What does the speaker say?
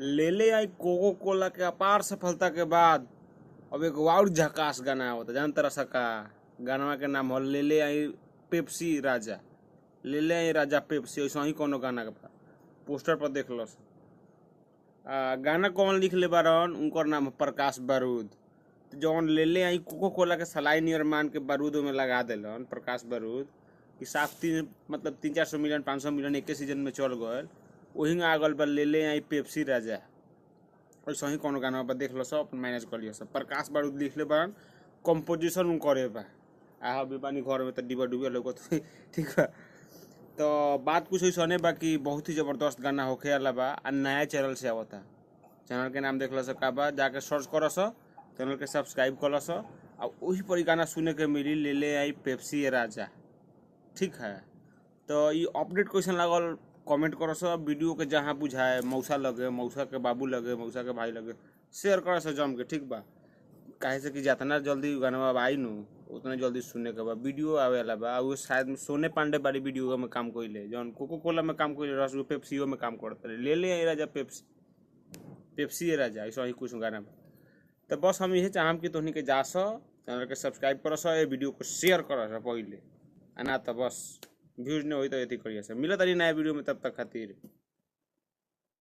ले ले आई कोको कोला के अपार सफलता के बाद अब एक और झकास गाना होता जान तरह सका गाना के नाम हो ले आई पेप्सी राजा। ले ले आई राजा पेप्सी ऐसा ही कोनो गाना का पोस्टर पर देख लो। गाना कौन लिख ले बारन उनकर नाम है प्रकाश बारूद। तो जौन ले ले आई कोको कोला के सलाई नियर मान के बारूद में लगा दिलन प्रकाश बारूद कि साफ 300-400 मिलियन 500 मिलियन एक सीजन में चल गए वही आ गल बा ले ले आई पेप्सी राजा। ऐसा ही कोनो गाना पर देख लो सब अपन मैनेज कर लियो सब। प्रकाश बारूद लिख ले बारन कंपोजिशन उन करे बा आ बेबानी घर में तो डिबा डुबे लोग ठीक बा। तो बात कुछ ऐसा नहीं बाकी बहुत ही ज़बरदस्त गाना होखे वाला बा आ नया चैनल से आवता। चैनल के नाम देख लो का बा जाके सर्च कर चैनल के सब्सक्राइब कर और वही पर गाना सुने के मिली ले ले आई पेप्सी राजा। ठीक है तो ये अपडेट कैसन लागल कमेंट करो सब। वीडियो के जहाँ बुझाए मौसा लगे मौसा के बाबू लगे मौसा के भाई लगे शेयर करो जम के ठीक बा। काहे से कि जितना जल्दी गाना आई नु उतना जल्दी सुनने के बाद वीडियो आवेला बा। वो शायद सोने पांडे बारी वीडियो में काम कइले जौन कोको कोला में काम कइले रस पेप्सियो में काम करते ले ले आई राजा पेप्सी राजा ऐसा ही कुछ गाना बा। तो बस हम यही चाहम कि तोहनी के जा चैनल के सब्सक्राइब कर ये वीडियो को शेयर कर पहले ना तो बस व्यूज नहीं हो तो ये करिए मिलत नया वीडियो में तब तक खातिर।